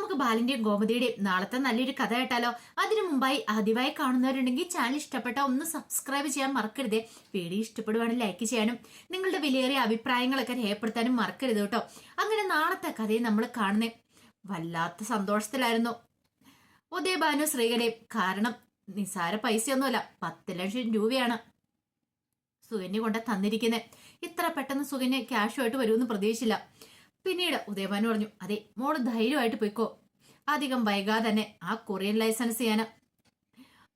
നമുക്ക് ബാലിന്റെയും ഗോമതിയുടെയും നാളത്തെ നല്ലൊരു കഥ കേട്ടാലോ? അതിനു മുമ്പായി ആദ്യമായി കാണുന്നവരുണ്ടെങ്കിൽ ചാനൽ ഇഷ്ടപ്പെട്ട ഒന്ന് സബ്സ്ക്രൈബ് ചെയ്യാൻ മറക്കരുതേ. വീഡിയോ ഇഷ്ടപ്പെടുവാണെങ്കിൽ ലൈക്ക് ചെയ്യാനും നിങ്ങളുടെ വിലയേറിയ അഭിപ്രായങ്ങളൊക്കെ രേഖപ്പെടുത്താനും മറക്കരുത് കേട്ടോ. അങ്ങനെ നാളത്തെ കഥയെ നമ്മൾ കാണുന്നേ വല്ലാത്ത സന്തോഷത്തിലായിരുന്നു ഉദയഭാനു ശ്രീകലയും. കാരണം നിസാര പൈസയൊന്നുമല്ല, 10 ലക്ഷം രൂപയാണ് സുകന്യ കൊണ്ട് തന്നിരിക്കുന്നത്. ഇത്ര പെട്ടെന്ന് സുകന്യ ക്യാഷുമായിട്ട് വരുമെന്ന് പ്രതീക്ഷിച്ചില്ല. പിന്നീട് ഉദയഭാനു പറഞ്ഞു, അതെ മോള് ധൈര്യമായിട്ട് പോയിക്കോ, അധികം വൈകാതെ തന്നെ ആ കൊറിയൻ ലൈസൻസ് ഞാൻ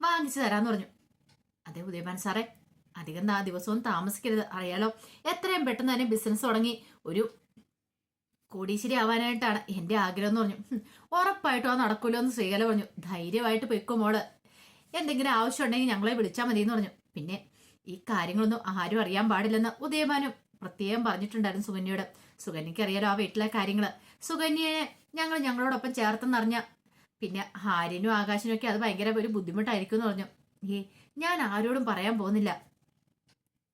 വാങ്ങിച്ചു തരാന്ന് പറഞ്ഞു. അതെ ഉദയഭാൻ സാറേ, അധികം ദിവസവും താമസിക്കരുത്, അറിയാലോ എത്രയും പെട്ടെന്ന് തന്നെ ബിസിനസ് തുടങ്ങി ഒരു കോടീശ്വരി ആവാനായിട്ടാണ് എന്റെ ആഗ്രഹം എന്ന് പറഞ്ഞു. ഉറപ്പായിട്ടും അത് നടക്കൂലോ എന്ന് ശ്രീകല പറഞ്ഞു. ധൈര്യമായിട്ട് പൊയ്ക്കോ മോള്, എന്തെങ്കിലും ആവശ്യം ഉണ്ടെങ്കിൽ ഞങ്ങളെ വിളിച്ചാൽ മതി എന്ന് പറഞ്ഞു. പിന്നെ ഈ കാര്യങ്ങളൊന്നും ആരും അറിയാൻ പാടില്ലെന്ന് ഉദയഭാനു പ്രത്യേകം പറഞ്ഞിട്ടുണ്ടായിരുന്നു സുകന്യയോട്. സുകന്യക്ക് അറിയാലോ ആ വീട്ടിലെ കാര്യങ്ങള്. സുകന്യയെ ഞങ്ങളോടൊപ്പം ചേർത്തെന്നറിഞ്ഞ പിന്നെ ഹാരിനും ആകാശിനും ഒക്കെ അത് ഭയങ്കര ഒരു ബുദ്ധിമുട്ടായിരിക്കും എന്ന് പറഞ്ഞു. ഞാൻ ആരോടും പറയാൻ പോകുന്നില്ല,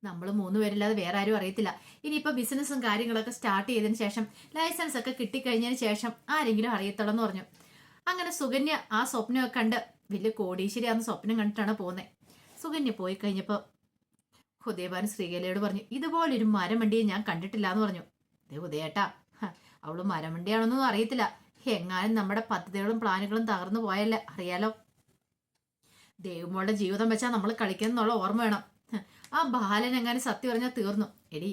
നമ്മൾ 3 പേരില്ലാതെ വേറെ ആരും അറിയത്തില്ല. ഇനിയിപ്പോ ബിസിനസ്സും കാര്യങ്ങളൊക്കെ സ്റ്റാർട്ട് ചെയ്തതിന് ശേഷം ലൈസൻസ് ഒക്കെ കിട്ടിക്കഴിഞ്ഞതിന് ശേഷം ആരെങ്കിലും അറിയത്തുള്ളൂ എന്ന് പറഞ്ഞു. അങ്ങനെ സുകന്യ ആ സ്വപ്നമൊക്കെ കണ്ട് വലിയ കോടീശ്വരിയാന്ന് സ്വപ്നം കണ്ടിട്ടാണ് പോകുന്നത്. സുകന്യ പോയി കഴിഞ്ഞപ്പോ ഉദയഭാനു ശ്രീകലയോട് പറഞ്ഞു, ഇതുപോലൊരു മരമണ്ടിയെ ഞാൻ കണ്ടിട്ടില്ല എന്ന് പറഞ്ഞു. അതേ ഉദയേട്ടാ, അവള് മരമണ്ടിയാണെന്നൊന്നും അറിയത്തില്ല, എങ്ങാനും നമ്മുടെ പദ്ധതികളും പ്ലാനുകളും തകർന്നു പോയല്ലേ, അറിയാലോ ദേവുമോളുടെ ജീവിതം വെച്ചാൽ നമ്മൾ കളിക്കുന്നുള്ള ഓർമ്മ വേണം. ആ ബാലൻ എങ്ങാനും സത്യം പറഞ്ഞാൽ തീർന്നു. എടി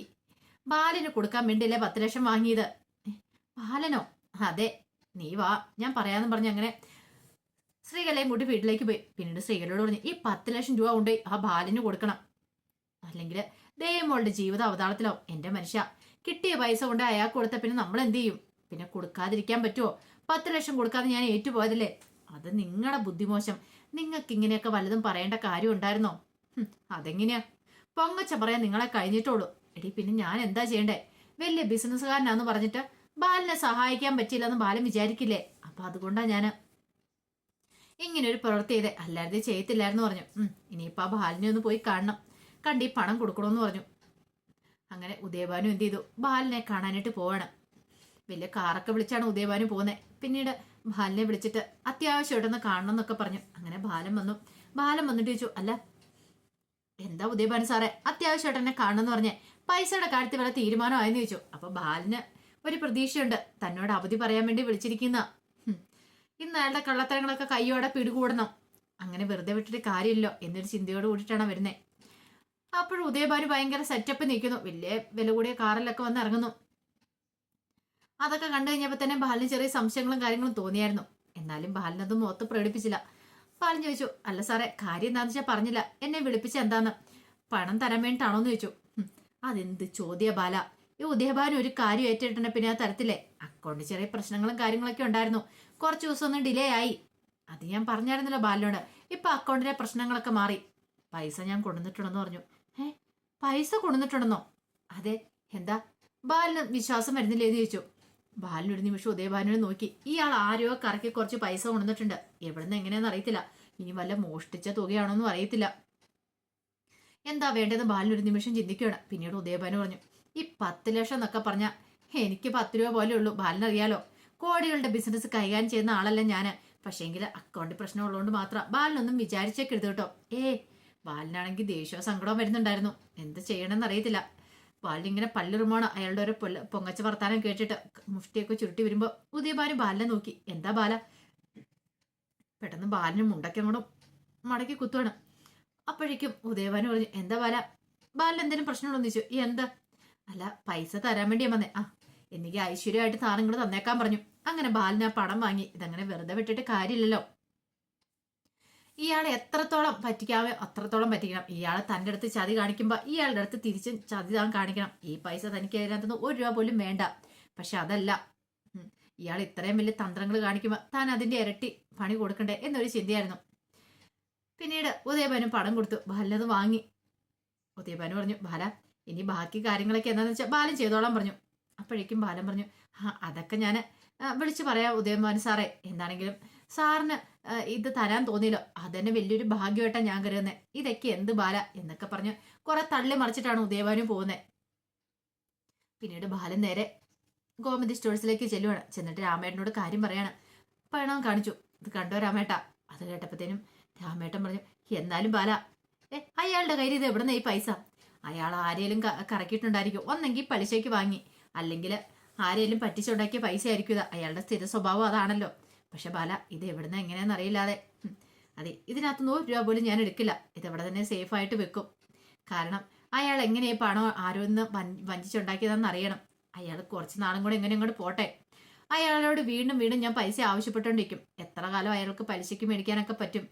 ബാലന് കൊടുക്കാൻ വേണ്ടിയല്ലേ 10 ലക്ഷം വാങ്ങിയത്? ബാലനോ? അതെ, നീ വാ ഞാൻ പറയാന്ന് പറഞ്ഞു. അങ്ങനെ ശ്രീകലയും കൂട്ടി വീട്ടിലേക്ക് പോയി. പിന്നീട് ശ്രീകലയോട് പറഞ്ഞു, ഈ 10 ലക്ഷം രൂപ കൊണ്ട് ആ ബാലന് കൊടുക്കണം, അല്ലെങ്കിൽ ദേവമോളുടെ ജീവിതം അവതാളത്തിലാവും. എന്റെ മനുഷ്യ, കിട്ടിയ പൈസ കൊണ്ട് അയാൾക്ക് കൊടുത്ത പിന്നെ നമ്മൾ എന്ത് ചെയ്യും? പിന്നെ കൊടുക്കാതിരിക്കാൻ പറ്റുമോ? 10 ലക്ഷം കൊടുക്കാതെ ഞാൻ ഏറ്റുപോയതല്ലേ, അത് നിങ്ങളുടെ ബുദ്ധിമോശം. നിങ്ങൾക്ക് ഇങ്ങനെയൊക്കെ വല്ലതും പറയേണ്ട കാര്യം ഉണ്ടായിരുന്നോ? അതെങ്ങനെയാ പൊങ്ങച്ച പറയാൻ നിങ്ങളെ കഴിഞ്ഞിട്ടുള്ളൂ. എടി പിന്നെ ഞാൻ എന്താ ചെയ്യണ്ടേ? വലിയ ബിസിനസ്സുകാരനാന്ന് പറഞ്ഞിട്ട് ബാലിനെ സഹായിക്കാൻ പറ്റിയില്ലെന്ന് ബാലൻ വിചാരിക്കില്ലേ? അപ്പൊ അതുകൊണ്ടാ ഞാൻ ഇങ്ങനെ ഒരു പ്രവൃത്തി ചെയ്തേ, അല്ലാതെ ചെയ്യത്തില്ലായിരുന്നു പറഞ്ഞു. ഇനിയിപ്പോ ആ ബാലിനെ ഒന്ന് പോയി കാണണം, കണ്ടി പണം കൊടുക്കണമെന്ന് പറഞ്ഞു. അങ്ങനെ ഉദയഭാനു എന്ത് ചെയ്തു, ബാലിനെ കാണാനായിട്ട് പോവാണ്. വലിയ കാറൊക്കെ വിളിച്ചാണ് ഉദയഭാനു പോകുന്നത്. പിന്നീട് ബാലിനെ വിളിച്ചിട്ട് അത്യാവശ്യമായിട്ടൊന്ന് കാണണം എന്നൊക്കെ പറഞ്ഞു. അങ്ങനെ ബാലൻ വന്നു. ബാലൻ വന്നിട്ട് ചോദിച്ചു, അല്ല എന്താ ഉദയഭാനു സാറേ അത്യാവശ്യമായിട്ട് എന്നെ കാണണമെന്ന് പറഞ്ഞേ, പൈസയുടെ കാര്യത്തിൽ വല്ല തീരുമാനമായെന്ന് ചോദിച്ചു. അപ്പൊ ബാലിന് ഒരു പ്രതീക്ഷയുണ്ട്, തന്നോട് അവധി പറയാൻ വേണ്ടി വിളിച്ചിരിക്കുന്ന. ഇന്ന് അയാളുടെ കള്ളത്തരങ്ങളൊക്കെ കയ്യോടെ പിടികൂടണം, അങ്ങനെ വെറുതെ വിട്ടിട്ട് കാര്യമില്ലോ എന്നൊരു ചിന്തയോട് കൂടിയിട്ടാണ് വരുന്നത്. അപ്പോഴും ഉദയഭാനു ഭയങ്കര സെറ്റപ്പ് നിൽക്കുന്നു. വലിയ വില കൂടിയ കാറിലൊക്കെ വന്ന് ഇറങ്ങുന്നു. അതൊക്കെ കണ്ടു കഴിഞ്ഞപ്പോൾ തന്നെ ബാലിന് ചെറിയ സംശയങ്ങളും കാര്യങ്ങളും തോന്നിയായിരുന്നു. എന്നാലും ബാലിനതും മുഖത്ത് പ്രകടിപ്പിച്ചില്ല. ബാലൻ ചോദിച്ചു, അല്ല സാറേ കാര്യം എന്താണെന്ന് വെച്ചാൽ പറഞ്ഞില്ല, എന്നെ വിളിപ്പിച്ച എന്താന്ന്, പണം തരാൻ വേണ്ടിട്ടാണോന്ന് ചോദിച്ചു. അതെന്ത് ചോദ്യ ബാല, ഈ ഉദയഭാനു ഒരു കാര്യം ഏറ്റെടുത്തിട്ട് പിന്നെ ആ തരത്തില്ലേ, അക്കൗണ്ടിൽ ചെറിയ പ്രശ്നങ്ങളും കാര്യങ്ങളൊക്കെ ഉണ്ടായിരുന്നു, കുറച്ച് ദിവസം ഒന്ന് ഡിലേ ആയി. അത് ഞാൻ പറഞ്ഞായിരുന്നല്ലോ ബാലിനോട്. ഇപ്പൊ അക്കൗണ്ടിലെ പ്രശ്നങ്ങളൊക്കെ മാറി, പൈസ ഞാൻ കൊണ്ടുവന്നിട്ടുണ്ടെന്ന് പറഞ്ഞു. പൈസ കൊണ്ടുവന്നിട്ടുണ്ടെന്നോ? അതെ, എന്താ ബാലിന് വിശ്വാസം വരുന്നില്ലേ എന്ന് ചോദിച്ചു. ബാലിനൊരു നിമിഷം ഉദയഭാനുവിനെ നോക്കി. ഇയാൾ ആരോ കറക്കി കുറച്ച് പൈസ കൊണ്ടുവന്നിട്ടുണ്ട്, എവിടുന്ന് എങ്ങനെയാന്ന് അറിയത്തില്ല, ഇനി വല്ല മോഷ്ടിച്ച തുകയാണോന്നും അറിയത്തില്ല. എന്താ വേണ്ടതെന്ന് ബാലിനൊരു നിമിഷം ചിന്തിക്കുകയാണ്. പിന്നീട് ഉദയഭാനു പറഞ്ഞു, ഈ 10 ലക്ഷം എന്നൊക്കെ പറഞ്ഞ എനിക്ക് 10 രൂപ പോലെ ഉള്ളൂ, ബാലിനറിയാലോ കോടികളുടെ ബിസിനസ് കൈകാര്യം ചെയ്യുന്ന ആളല്ല ഞാന്. പക്ഷേങ്കിൽ അക്കൗണ്ട് പ്രശ്നം ഉള്ളതുകൊണ്ട് മാത്രം ബാലിനൊന്നും വിചാരിച്ചേക്കരുത് കേട്ടോ. ബാലിനാണെങ്കിൽ ദേഷ്യവും സങ്കടവും വരുന്നുണ്ടായിരുന്നു, എന്ത് ചെയ്യണമെന്ന് അറിയത്തില്ല. ബാലിനിങ്ങനെ പല്ലുറുമാണ് അയാളുടെ ഒരു പൊങ്ങച്ച വർത്താനം കേട്ടിട്ട് മുഷ്ടിയൊക്കെ ചുരുട്ടി വരുമ്പോ ഉദയഭാനു ബാലിനെ നോക്കി. എന്താ ബാല? പെട്ടെന്ന് ബാലിന് മുണ്ടക്കങ്ങോടും മടക്കി കുത്തുവാണ്. അപ്പോഴേക്കും ഉദയഭാനു പറഞ്ഞു, എന്താ ബാല, ബാലിന് എന്തെങ്കിലും പ്രശ്നമുണ്ടോന്ന് ചോദിച്ചു. എന്താ? അല്ല പൈസ തരാൻ വേണ്ടിയാ വന്നേ. എനിക്ക് ഐശ്വര്യമായിട്ട് താരങ്ങൾ തന്നേക്കാൻ പറഞ്ഞു. അങ്ങനെ ബാലിന് ആ പണം വാങ്ങി. ഇതങ്ങനെ വെറുതെ വിട്ടിട്ട് കാര്യമില്ലല്ലോ, ഇയാളെ എത്രത്തോളം പറ്റിക്കാവോ അത്രത്തോളം പറ്റിക്കണം. ഇയാളെ തൻ്റെ അടുത്ത് ചതി കാണിക്കുമ്പോൾ ഇയാളുടെ അടുത്ത് തിരിച്ചും ചതി താൻ കാണിക്കണം. ഈ പൈസ തനിക്ക് അതിനകത്തുനിന്ന് 1 രൂപ പോലും വേണ്ട. പക്ഷെ അതല്ല, ഇയാൾ ഇത്രയും വലിയ തന്ത്രങ്ങൾ കാണിക്കുമ്പോൾ താൻ അതിന്റെ ഇരട്ടി പണി കൊടുക്കണ്ടേ എന്നൊരു ചിന്തയായിരുന്നു. പിന്നീട് ഉദയഭാനു പണം കൊടുത്തു. ബാലനത് വാങ്ങി. ഉദയഭാനു പറഞ്ഞു, ബാല ഇനി ബാക്കി കാര്യങ്ങളൊക്കെ എന്താണെന്ന് വെച്ചാൽ ബാലൻ ചെയ്തോളാൻ പറഞ്ഞു. അപ്പോഴേക്കും ബാലൻ പറഞ്ഞു, അതൊക്കെ ഞാൻ വിളിച്ചു പറയാം ഉദയഭാനു സാറേ, എന്താണെങ്കിലും സാറിന് ഇത് തരാൻ തോന്നിയല്ലോ, അതന്നെ വലിയൊരു ഭാഗ്യമായിട്ടാണ് ഞാൻ കരുതുന്നത്. ഇതൊക്കെ എന്ത് ബാല എന്നൊക്കെ പറഞ്ഞ് കുറെ തള്ളി മറിച്ചിട്ടാണ് ഉദയഭാനു പോകുന്നത്. പിന്നീട് ബാലൻ നേരെ ഗോമതി സ്റ്റോഴ്സിലേക്ക് ചെല്ലുവാണ്. ചെന്നിട്ട് രാമേട്ടനോട് കാര്യം പറയാണ്. പണം കാണിച്ചു. ഇത് കണ്ടോ രാമേട്ട? അത് കേട്ടപ്പോഴത്തേനും രാമേട്ടൻ പറഞ്ഞു, എന്നാലും ബാല, അയാളുടെ കയ്യിൽ ഇത് എവിടുന്ന ഈ പൈസ? അയാൾ ആരെയും കറക്കിയിട്ടുണ്ടായിരിക്കും. ഒന്നെങ്കിൽ പലിശയ്ക്ക് വാങ്ങി, അല്ലെങ്കിൽ ആരെയും പറ്റിച്ചുണ്ടാക്കിയ പൈസ ആയിരിക്കും ഇത്. അയാളുടെ സ്ഥിര സ്വഭാവം അതാണല്ലോ. പക്ഷെ ബാല, ഇത് എവിടുന്ന് എങ്ങനെയാണെന്ന് അറിയില്ലാതെ, അതെ, ഇതിനകത്ത് 100 രൂപ പോലും ഞാൻ എടുക്കില്ല. ഇതെവിടെ തന്നെ സേഫായിട്ട് വെക്കും. കാരണം അയാൾ എങ്ങനെയാ പണം ആരോന്ന് വഞ്ചിച്ചുണ്ടാക്കിയതെന്ന് അറിയണം. അയാൾ കുറച്ച് നാളും കൂടെ എങ്ങനെ ഇങ്ങോട്ട് പോട്ടെ. അയാളോട് വീണ്ടും വീണ്ടും ഞാൻ പൈസ ആവശ്യപ്പെട്ടുകൊണ്ടിരിക്കും. എത്ര കാലം അയാൾക്ക് പലിശയ്ക്ക് മേടിക്കാനൊക്കെ പറ്റും?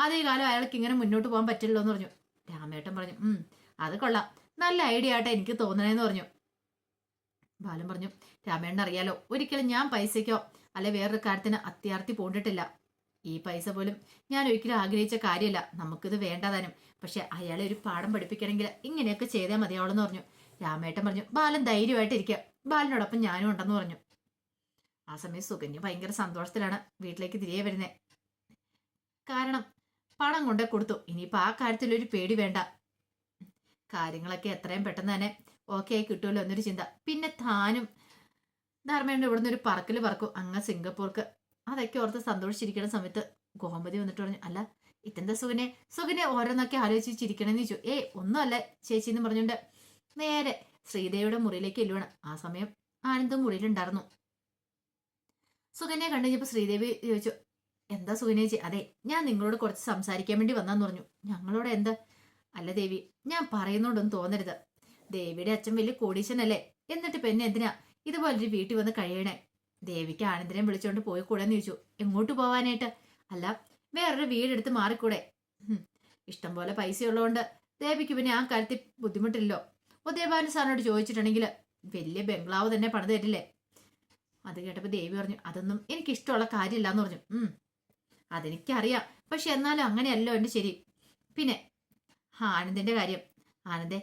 അതേ കാലം അയാൾക്ക് ഇങ്ങനെ മുന്നോട്ട് പോകാൻ പറ്റില്ലോ എന്ന് പറഞ്ഞു. രാമേട്ടൻ പറഞ്ഞു, അത് കൊള്ളാം, നല്ല ഐഡിയ ആട്ടെ എനിക്ക് തോന്നണേന്ന് പറഞ്ഞു. ബാലൻ പറഞ്ഞു, രാമേട്ടൻ അറിയാലോ, ഒരിക്കലും ഞാൻ പൈസയ്ക്കോ അല്ലെ വേറൊരു കാര്യത്തിന് അത്യാർത്ഥി പോണ്ടിട്ടില്ല. ഈ പൈസ പോലും ഞാൻ ഒരിക്കലും ആഗ്രഹിച്ച കാര്യമല്ല. നമുക്കിത് വേണ്ടതാനും. പക്ഷെ അയാളെ ഒരു പാഠം പഠിപ്പിക്കണമെങ്കിൽ ഇങ്ങനെയൊക്കെ ചെയ്താൽ മതിയാവളെന്ന് പറഞ്ഞു. രാമേട്ടൻ പറഞ്ഞു, ബാലൻ ധൈര്യമായിട്ടിരിക്കുക, ബാലനോടൊപ്പം ഞാനും ഉണ്ടെന്ന് പറഞ്ഞു. ആ സമയം സുകന്യ ഭയങ്കര സന്തോഷത്തിലാണ് വീട്ടിലേക്ക് തിരികെ വരുന്നത്. കാരണം പണം കൊണ്ടേ കൊടുത്തു. ഇനിയിപ്പോൾ ആ കാര്യത്തിൽ ഒരു പേടി വേണ്ട. കാര്യങ്ങളൊക്കെ എത്രയും പെട്ടെന്ന് തന്നെ ഓക്കെ ആയി കിട്ടുമല്ലോ എന്നൊരു ചിന്ത. പിന്നെ താനും ധർമ്മേണ്ട ഇവിടുന്ന് ഒരു പറക്കൽ പറക്കും അങ്ങ് സിംഗപ്പൂർക്ക്. അതൊക്കെ ഓർത്ത് സന്തോഷിച്ചിരിക്കുന്ന സമയത്ത് ഗോമതി വന്നിട്ട് പറഞ്ഞു, അല്ല ഇതെന്താ സുകനെ ഓരോന്നൊക്കെ ആലോചിച്ച് ചിരിക്കണമെന്ന് ചോദിച്ചു. ഒന്നുമല്ല ചേച്ചി എന്ന് പറഞ്ഞുകൊണ്ട് നേരെ ശ്രീദേവിയുടെ മുറിയിലേക്ക് എല്ലുവാണ്. ആ സമയം ആനന്ദും മുറിയിലുണ്ടായിരുന്നു. സുകന്യെ കണ്ടു കഴിഞ്ഞപ്പോൾ ശ്രീദേവി ചോദിച്ചു, എന്താ സുകന്യ ചേച്ചി? അതെ, ഞാൻ നിങ്ങളോട് കുറച്ച് സംസാരിക്കാൻ വേണ്ടി വന്നാന്ന് പറഞ്ഞു. ഞങ്ങളോട് എന്ത്? അല്ല ദേവി, ഞാൻ പറയുന്നോണ്ടൊന്നും തോന്നരുത്. ദേവിയുടെ അച്ഛൻ വലിയ കോടീശനല്ലേ, എന്നിട്ട് പിന്നെ എന്തിനാ ഇതുപോലൊരു വീട്ടിൽ വന്ന് കഴിയണേ? ദേവിക്ക് ആനന്ദനെ വിളിച്ചോണ്ട് പോയി കൂടെന്ന് ചോദിച്ചു. എങ്ങോട്ട് പോവാനായിട്ട്? അല്ല, വേറൊരു വീടെടുത്ത് മാറിക്കൂടെ? ഇഷ്ടം പോലെ പൈസ ഉള്ളതുകൊണ്ട് ദേവിക്ക് പിന്നെ ആ കാര്യത്തിൽ ബുദ്ധിമുട്ടില്ലല്ലോ. ഉദയഭാനു സാറിനോട് ചോദിച്ചിട്ടുണ്ടെങ്കിൽ വലിയ ബംഗ്ലാവ് തന്നെ പണിത് തരില്ലേ? അത് കേട്ടപ്പോൾ ദേവി പറഞ്ഞു, അതൊന്നും എനിക്കിഷ്ടമുള്ള കാര്യമില്ല എന്ന് പറഞ്ഞു. അതെനിക്കറിയാം, പക്ഷെ എന്നാലും അങ്ങനെയല്ലോ എൻ്റെ ശരി. പിന്നെ ആനന്ദിന്റെ കാര്യം, ആനന്ദേ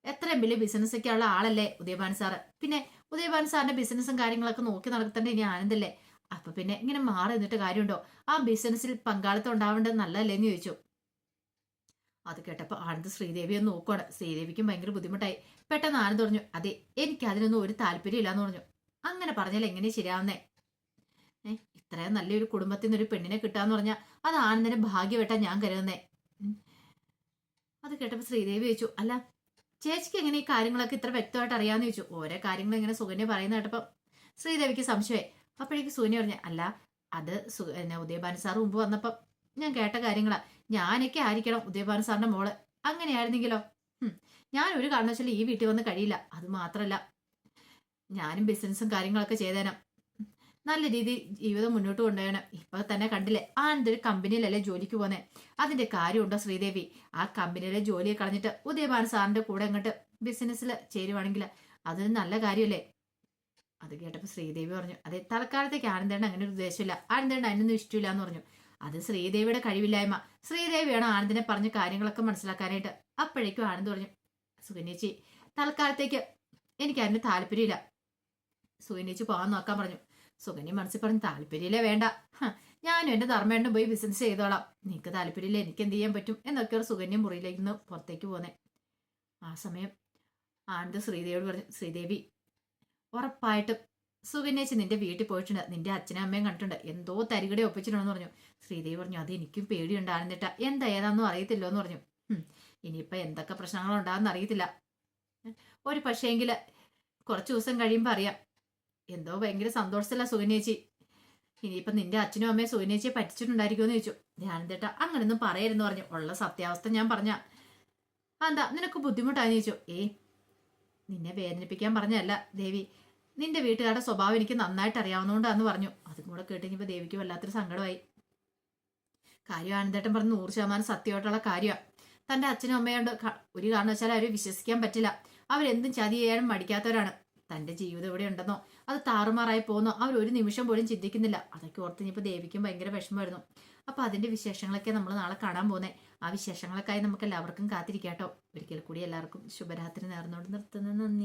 എത്രയും വലിയ ബിസിനസ്സൊക്കെ ഉള്ള ആളല്ലേ ഉദയഭാനു സാറ്. പിന്നെ ഉദയഭാനു സാറിന്റെ ബിസിനസ്സും കാര്യങ്ങളൊക്കെ നോക്കി നടത്തേണ്ട ഇനി ആനന്ദല്ലേ. അപ്പൊ പിന്നെ ഇങ്ങനെ മാറി നിന്നിട്ട് കാര്യമുണ്ടോ? ആ ബിസിനസ്സിൽ പങ്കാളിത്തം ഉണ്ടാവേണ്ടത് നല്ലതല്ലേന്ന് ചോദിച്ചു. അത് കേട്ടപ്പോ ആനന്ദ് ശ്രീദേവിയെ നോക്കുവാണ്. ശ്രീദേവിക്കും ഭയങ്കര ബുദ്ധിമുട്ടായി. പെട്ടെന്ന് ആനന്ദ് പറഞ്ഞു, അതെ, എനിക്ക് അതിനൊന്നും ഒരു താല്പര്യം ഇല്ലാന്ന് പറഞ്ഞു. അങ്ങനെ പറഞ്ഞാൽ എങ്ങനെ ശരിയാവുന്നേ? ഇത്രയും നല്ലൊരു കുടുംബത്തിൽ നിന്ന് ഒരു പെണ്ണിനെ കിട്ടാന്ന് പറഞ്ഞാൽ അത് ആനന്ദിന്റെ ഭാഗ്യമായിട്ടാ ഞാൻ കരുതുന്നേ. അത് കേട്ടപ്പോ ശ്രീദേവി ചോദിച്ചു, അല്ല ചേച്ചിക്ക് എങ്ങനെ ഈ കാര്യങ്ങളൊക്കെ ഇത്ര വ്യക്തമായിട്ട് അറിയാന്ന് ചോദിച്ചു. ഓരോ കാര്യങ്ങൾ ഇങ്ങനെ സുകന്യ പറയുന്ന കേട്ടപ്പോ ശ്രീദേവിക്ക് സംശയമായി. അപ്പോഴേക്ക് സുകന്യ പറഞ്ഞു, അല്ല അത് ഉദയഭാനു സാർ മുമ്പ് വന്നപ്പം ഞാൻ കേട്ട കാര്യങ്ങളാ. ഞാനൊക്കെ ആയിരിക്കണം ഉദയഭാനു സാറിന്റെ മോള്. അങ്ങനെയായിരുന്നെങ്കിലോ? ഞാൻ ഒരു കാരണവശാലും ഈ വീട്ടിൽ വന്ന് കഴിയില്ല. അത് മാത്രല്ല, ഞാനും ബിസിനസ്സും കാര്യങ്ങളൊക്കെ ചെയ്തേനം. നല്ല രീതിയിൽ ജീവിതം മുന്നോട്ട് കൊണ്ടുപോകണം. ഇപ്പൊ തന്നെ കണ്ടില്ലേ, ആനന്ദൊരു കമ്പനിയിലല്ലേ ജോലിക്ക് പോന്നെ. അതിന്റെ കാര്യമുണ്ടോ ശ്രീദേവി? ആ കമ്പനിയിലെ ജോലിയെ കളഞ്ഞിട്ട് ഉദയഭാനു സാറിന്റെ കൂടെ അങ്ങോട്ട് ബിസിനസ്സിൽ ചേരുവാണെങ്കിൽ അതൊരു നല്ല കാര്യമല്ലേ? അത് കേട്ടപ്പോൾ ശ്രീദേവി പറഞ്ഞു, അതെ, തൽക്കാലത്തേക്ക് ആനന്ദേണ്ട അങ്ങനെ ഒരു ഉദ്ദേശമില്ല. ആനന്ദേണ്ട അതിനൊന്നും ഇഷ്ടമില്ല എന്ന് പറഞ്ഞു. അത് ശ്രീദേവിയുടെ കഴിവില്ലായ്മ. ശ്രീദേവിയാണ് ആനന്ദിനെ പറഞ്ഞ കാര്യങ്ങളൊക്കെ മനസ്സിലാക്കാനായിട്ട്. അപ്പോഴേക്കും ആനന്ദ് പറഞ്ഞു, സുകന്യേച്ചി തൽക്കാലത്തേക്ക് എനിക്ക് അതിന് താല്പര്യമില്ല. സുകന്യേച്ചി പോകാൻ നോക്കാൻ പറഞ്ഞു. സുകന്യ മനസ്സിൽ പറഞ്ഞു, താല്പര്യമില്ലേ വേണ്ട, ഞാനും എന്റെ ധർമ്മേണ്ടും പോയി ബിസിനസ് ചെയ്തോളാം. നിനക്ക് താല്പര്യമില്ല, എനിക്ക് എന്ത് ചെയ്യാൻ പറ്റും എന്നൊക്കെയാണ് സുകന്യ മുറിയിലേക്ക് നിന്ന് പുറത്തേക്ക് പോന്നെ. ആ സമയം ആനന്ദ് ശ്രീദേവിയോട് പറഞ്ഞു, ശ്രീദേവി ഉറപ്പായിട്ടും സുകന്യേച്ചി നിന്റെ വീട്ടിൽ പോയിട്ടുണ്ട്. നിന്റെ അച്ഛനും അമ്മയും കണ്ടിട്ടുണ്ട്. എന്തോ തരികടെ ഒപ്പിച്ചിട്ടുണ്ടെന്ന് പറഞ്ഞു. ശ്രീദേവി പറഞ്ഞു, അത് എനിക്കും പേടിയുണ്ട് ആനന്ദേട്ട, എന്താ ഏതാണെന്നും അറിയത്തില്ലോ എന്ന് പറഞ്ഞു. ഇനിയിപ്പൊ എന്തൊക്കെ പ്രശ്നങ്ങളുണ്ടാകുന്ന അറിയത്തില്ല. ഒരു പക്ഷേങ്കിൽ കുറച്ചു ദിവസം കഴിയുമ്പോൾ അറിയാം. എന്തോ ഭയങ്കര സന്തോഷത്തില്ല സുകന്യേച്ചി. ഇനിയിപ്പം നിന്റെ അച്ഛനും അമ്മയും സുകന്യേച്ചിയെ പറ്റിച്ചിട്ടുണ്ടായിരിക്കുമെന്ന് ചോദിച്ചു. ആനന്ദേട്ട അങ്ങനൊന്നും പറയരുന്ന് പറഞ്ഞു. ഉള്ള സത്യാവസ്ഥ ഞാൻ പറഞ്ഞ എന്താ നിനക്ക് ബുദ്ധിമുട്ടാന്ന് ചോദിച്ചു. നിന്നെ വേദനിപ്പിക്കാൻ പറഞ്ഞല്ല ദേവി, നിന്റെ വീട്ടുകാരുടെ സ്വഭാവം എനിക്ക് നന്നായിട്ട് അറിയാവുന്നതുകൊണ്ടാന്ന് പറഞ്ഞു. അതും കൂടെ കേട്ടുകഴിഞ്ഞപ്പോൾ ദേവിക്ക് വല്ലാത്തൊരു സങ്കടമായി. കാര്യം ആനന്ദേട്ടൻ പറഞ്ഞ് 100% സത്യമായിട്ടുള്ള കാര്യമാണ്. തന്റെ അച്ഛനും അമ്മയോട് ഒരു കാരണവശാലും അവരെ വിശ്വസിക്കാൻ പറ്റില്ല. അവരെന്തും ചതി ചെയ്യാനും മടിക്കാത്തവരാണ്. തന്റെ ജീവിതം ഇവിടെ ഉണ്ടെന്നോ അത് താറുമാറായി പോകുന്നോ അവർ ഒരു നിമിഷം പോലും ചിന്തിക്കുന്നില്ല. അതൊക്കെ ഓർത്ത് ഇനിയിപ്പോൾ ദേവിക്കും ഭയങ്കര വിഷമമായിരുന്നു. അപ്പൊ അതിന്റെ വിശേഷങ്ങളൊക്കെ നമ്മൾ നാളെ കാണാൻ പോകുന്നേ. ആ വിശേഷങ്ങൾക്കായി നമുക്ക് എല്ലാവർക്കും കാത്തിരിക്കാട്ടോ. ഒരിക്കൽ കൂടി എല്ലാവർക്കും ശുഭരാത്രി നേർന്നുകൊണ്ട് നിർത്തുന്നു. നന്ദി.